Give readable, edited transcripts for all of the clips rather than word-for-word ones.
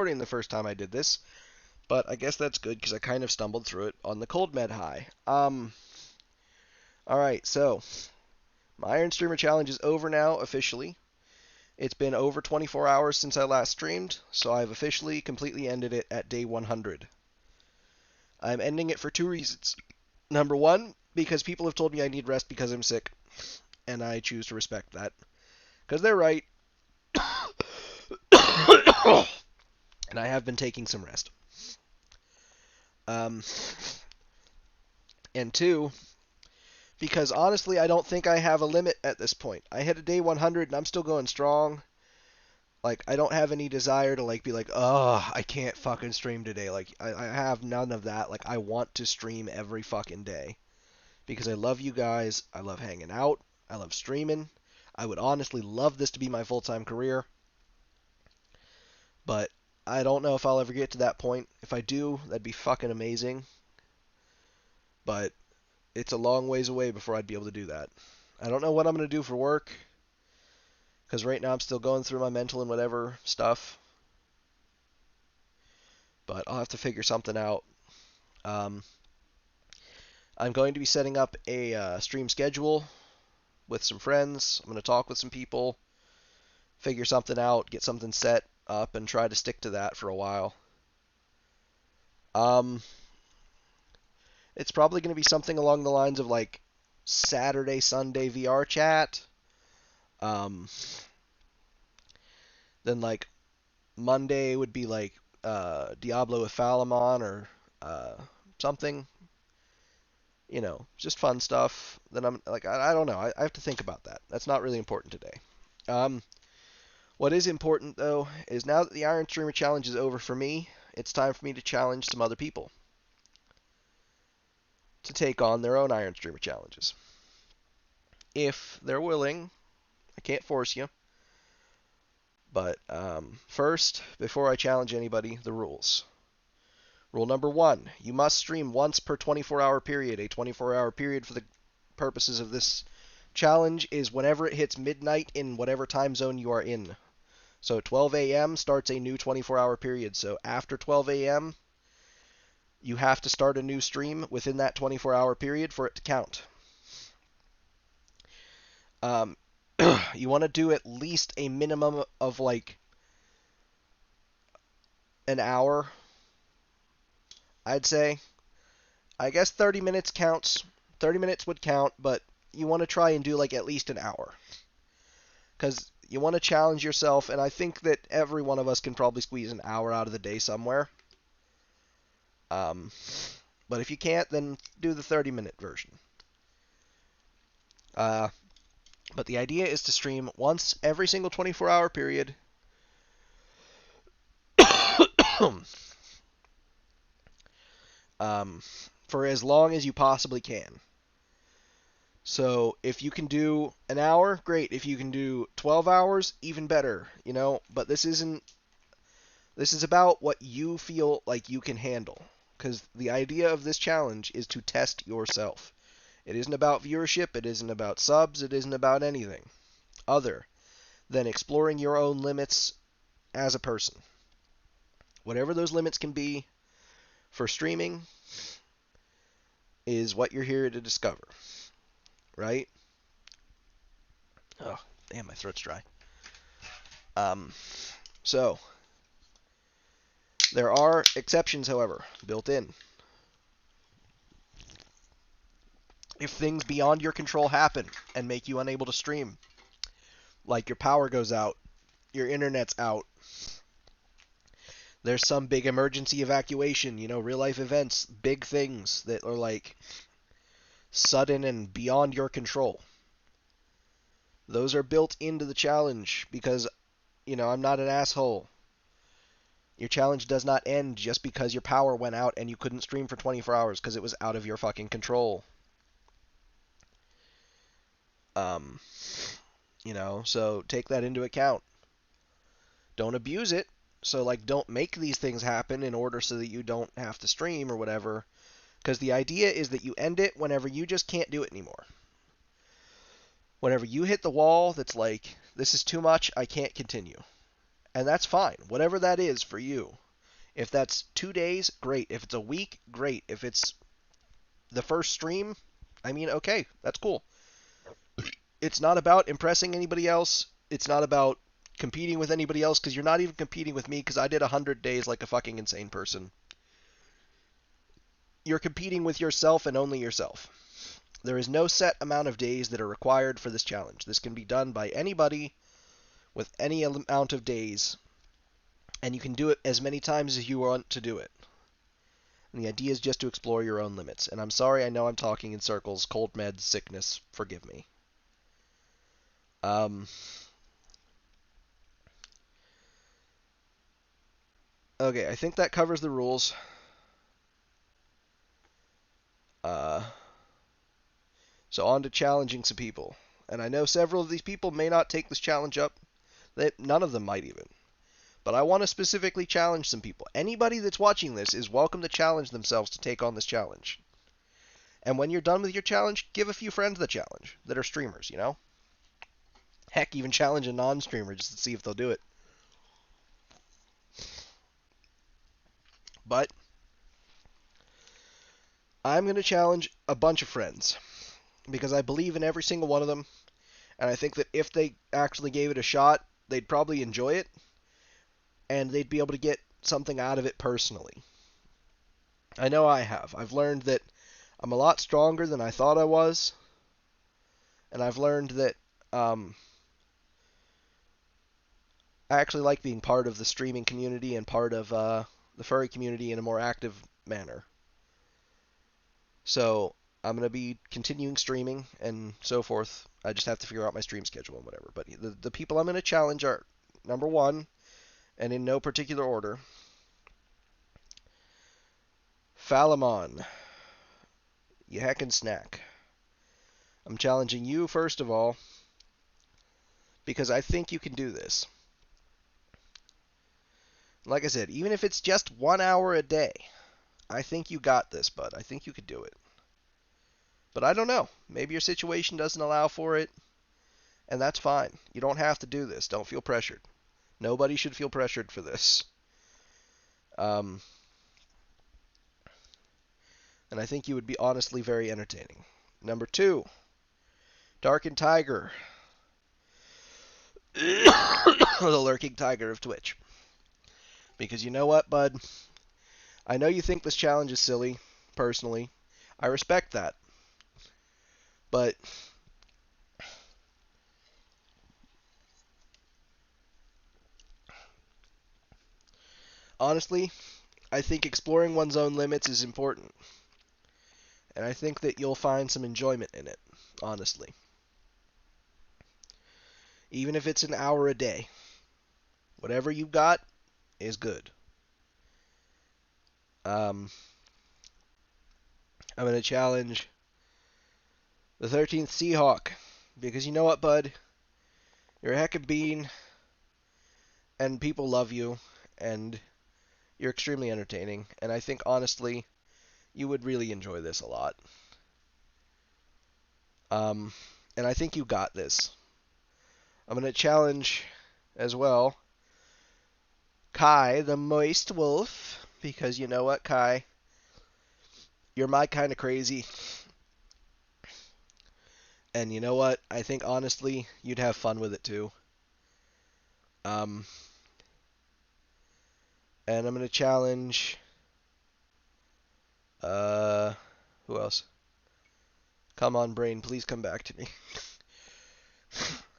recording the first time I did this, but I guess that's good because I kind of stumbled through it on the cold med high. All right, so my Iron Streamer challenge is over now officially. It's been over 24 hours since I last streamed, so I've officially completely ended it at day 100. I'm ending it for two reasons. Number one, because people have told me I need rest because I'm sick, and I choose to respect that. Because they're right, and I have been taking some rest. Um, and two, because honestly, I don't think I have a limit at this point. I hit a day 100 and I'm still going strong. Like, I don't have any desire to be like, oh, I can't fucking stream today. Like, I have none of that. Like, I want to stream every fucking day because I love you guys. I love hanging out. I love streaming. I would honestly love this to be my full-time career, but I don't know if I'll ever get to that point. If I do, that'd be fucking amazing. But it's a long ways away before I'd be able to do that. I don't know what I'm going to do for work because right now I'm still going through my mental and whatever stuff, but I'll have to figure something out. Um, I'm going to be setting up a stream schedule with some friends. I'm going to talk with some people, figure something out, get something set up, and try to stick to that for a while. Um, it's probably going to be something along the lines of like Saturday, Sunday VR chat. Um, then like Monday would be like Diablo with Falamon or uh, something. Just fun stuff. Then I'm like, I don't know. I have to think about that. That's not really important today. Um, what is important though is now that the Iron Streamer challenge is over for me, it's time for me to challenge some other people to take on their own Iron Streamer challenges. If they're willing, I can't force you. But first, before I challenge anybody, the rules. Rule number one, you must stream once per 24-hour period. A 24-hour period for the purposes of this challenge is whenever it hits midnight in whatever time zone you are in. So 12 a.m. starts a new 24-hour period. So after 12 a.m., you have to start a new stream within that 24-hour period for it to count. Um, you want to do at least a minimum of like an hour, I'd say. I guess 30 minutes counts. 30 minutes would count, but you want to try and do like at least an hour. Because you want to challenge yourself, and I think that every one of us can probably squeeze an hour out of the day somewhere. Um, but if you can't, then do the 30-minute version. Uh, but the idea is to stream once every single 24-hour period. um, for as long as you possibly can. So if you can do an hour, great. If you can do 12 hours, even better, But this is about what you feel like you can handle. Because the idea of this challenge is to test yourself. It isn't about viewership, it isn't about subs, it isn't about anything other than exploring your own limits as a person. Whatever those limits can be for streaming is what you're here to discover, right? Oh, damn, my throat's dry. Um, so, there are exceptions, however, built in. If things beyond your control happen and make you unable to stream, like your power goes out, your internet's out, there's some big emergency evacuation, real life events, big things that are like sudden and beyond your control. Those are built into the challenge because, I'm not an asshole. Your challenge does not end just because your power went out and you couldn't stream for 24 hours because it was out of your fucking control. Um, so take that into account. Don't abuse it. So, don't make these things happen in order so that you don't have to stream or whatever. Because the idea is that you end it whenever you just can't do it anymore. Whenever you hit the wall that's like, this is too much, I can't continue. And that's fine, whatever that is for you. If that's 2 days, great. If it's a week, great. If it's the first stream, I mean, okay, that's cool. It's not about impressing anybody else. It's not about competing with anybody else because you're not even competing with me because I did 100 days like a fucking insane person. You're competing with yourself and only yourself. There is no set amount of days that are required for this challenge. This can be done by anybody with any amount of days, and you can do it as many times as you want to do it. And the idea is just to explore your own limits. And I'm sorry, I know I'm talking in circles. Cold meds, sickness, forgive me. Um, okay, I think that covers the rules. Uh, so on to challenging some people. And I know several of these people may not take this challenge up. None of them might even. But I want to specifically challenge some people. Anybody that's watching this is welcome to challenge themselves to take on this challenge. And when you're done with your challenge, give a few friends the challenge that are streamers, you know? Heck, even challenge a non-streamer just to see if they'll do it. But I'm going to challenge a bunch of friends because I believe in every single one of them. And I think that if they actually gave it a shot, they'd probably enjoy it. And they'd be able to get something out of it personally. I know I have. I've learned that I'm a lot stronger than I thought I was. And I've learned that I actually like being part of the streaming community and part of the furry community in a more active manner. So I'm going to be continuing streaming and so forth. I just have to figure out my stream schedule and whatever. But the people I'm going to challenge are, number one, and in no particular order, Falamon, you heckin' snack. I'm challenging you, first of all, because I think you can do this. Like I said, even if it's just 1 hour a day, I think you got this, bud. I think you could do it. But I don't know. Maybe your situation doesn't allow for it, and that's fine. You don't have to do this. Don't feel pressured. Nobody should feel pressured for this. And I think you would be honestly very entertaining. Number two, Darkened Tiger. The lurking tiger of Twitch. Because you know what, bud? I know you think this challenge is silly, personally. I respect that. But honestly, I think exploring one's own limits is important. And I think that you'll find some enjoyment in it, honestly. Even if it's an hour a day. Whatever you got is good. I'm going to challenge the 13th Seahawk. Because you know what, bud? You're a heckin' bean. And people love you. And you're extremely entertaining. And I think, honestly, you would really enjoy this a lot. And I think you got this. I'm going to challenge as well Kai, the Moist Wolf, because you know what, Kai? You're my kind of crazy. And you know what? I think, honestly, you'd have fun with it, too. And I'm going to challenge... who else? Come on, brain, please come back to me.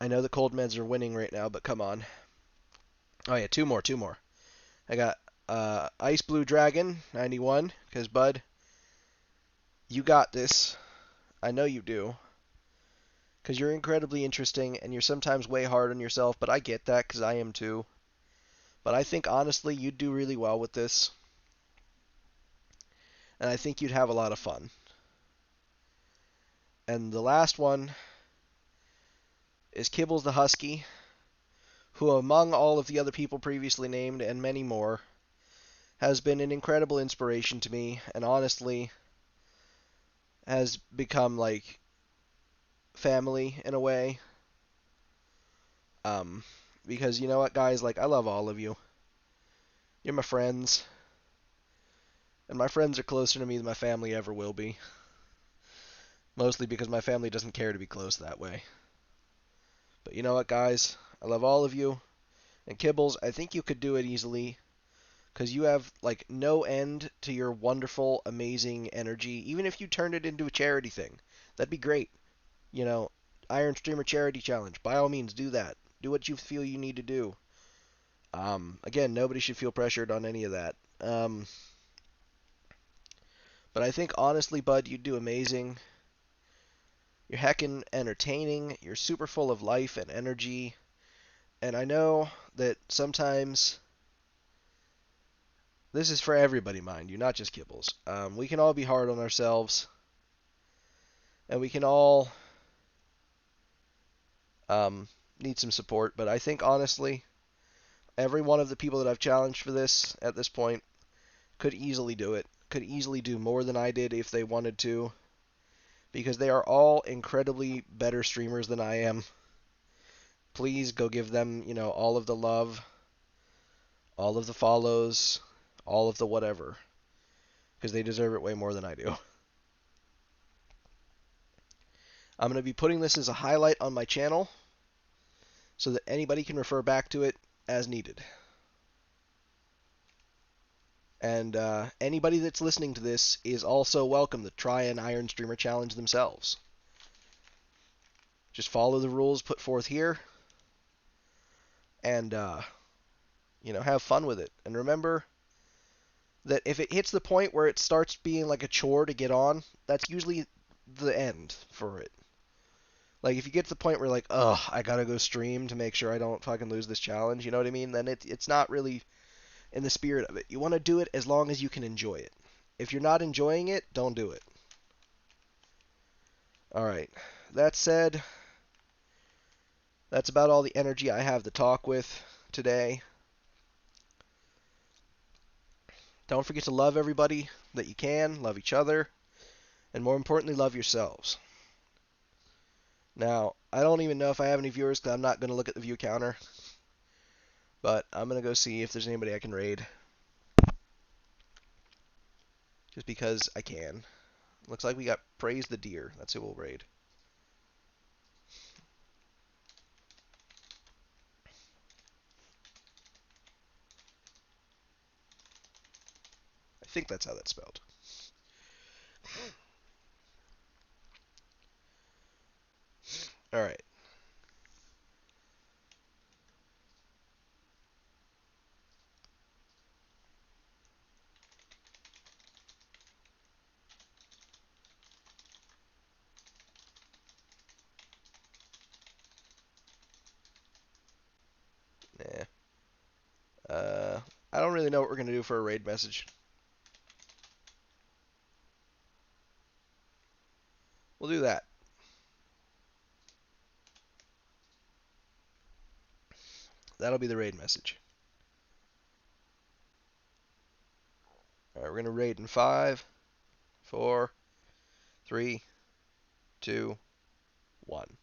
I know the cold meds are winning right now, but come on. Oh yeah, two more. I got Ice Blue Dragon, 91, because bud, you got this. I know you do. Because you're incredibly interesting, and you're sometimes way hard on yourself, but I get that, because I am too. But I think, honestly, you'd do really well with this. And I think you'd have a lot of fun. And the last one is Kibbles the Husky, who among all of the other people previously named, and many more, has been an incredible inspiration to me, and honestly has become like family in a way. because you know what, guys? Like, I love all of you. You're my friends, and my friends are closer to me than my family ever will be. Mostly because my family doesn't care to be close that way. But you know what, guys? I love all of you. And Kibbles, I think you could do it easily because you have like no end to your wonderful, amazing energy. Even if you turned it into a charity thing, that'd be great. You know, Iron Streamer Charity Challenge. By all means, do that. Do what you feel you need to do. Again, nobody should feel pressured on any of that. But I think honestly, Bud, you do amazing. You're heckin' entertaining. You're super full of life and energy. And I know that sometimes this is for everybody, mind you, not just Kibbles. We can all be hard on ourselves, and we can all um, need some support. But I think honestly, every one of the people that I've challenged for this at this point could easily do it. Could easily do more than I did if they wanted to, because they are all incredibly better streamers than I am. Please go give them, all of the love, all of the follows, all of the whatever, because they deserve it way more than I do. I'm going to be putting this as a highlight on my channel so that anybody can refer back to it as needed. And anybody that's listening to this is also welcome to try an Iron Streamer Challenge themselves. Just follow the rules put forth here and, have fun with it. And remember that if it hits the point where it starts being like a chore to get on, that's usually the end for it. Like, if you get to the point where, like, ugh, I gotta go stream to make sure I don't fucking lose this challenge, you know what I mean? Then it's not really in the spirit of it. You want to do it as long as you can enjoy it. If you're not enjoying it, don't do it. Alright. That said, that's about all the energy I have to talk with today. Don't forget to love everybody that you can, love each other, and more importantly, love yourselves. Now, I don't even know if I have any viewers because I'm not going to look at the view counter. But I'm going to go see if there's anybody I can raid. Just because I can. Looks like we got Praise the Deer. That's who we'll raid. I think that's how that's spelled. Alright. Nah. I don't really know what we're going to do for a raid message. We'll do that. That'll be the raid message. Alright, we're going to raid in 5, 4, 3, 2, 1.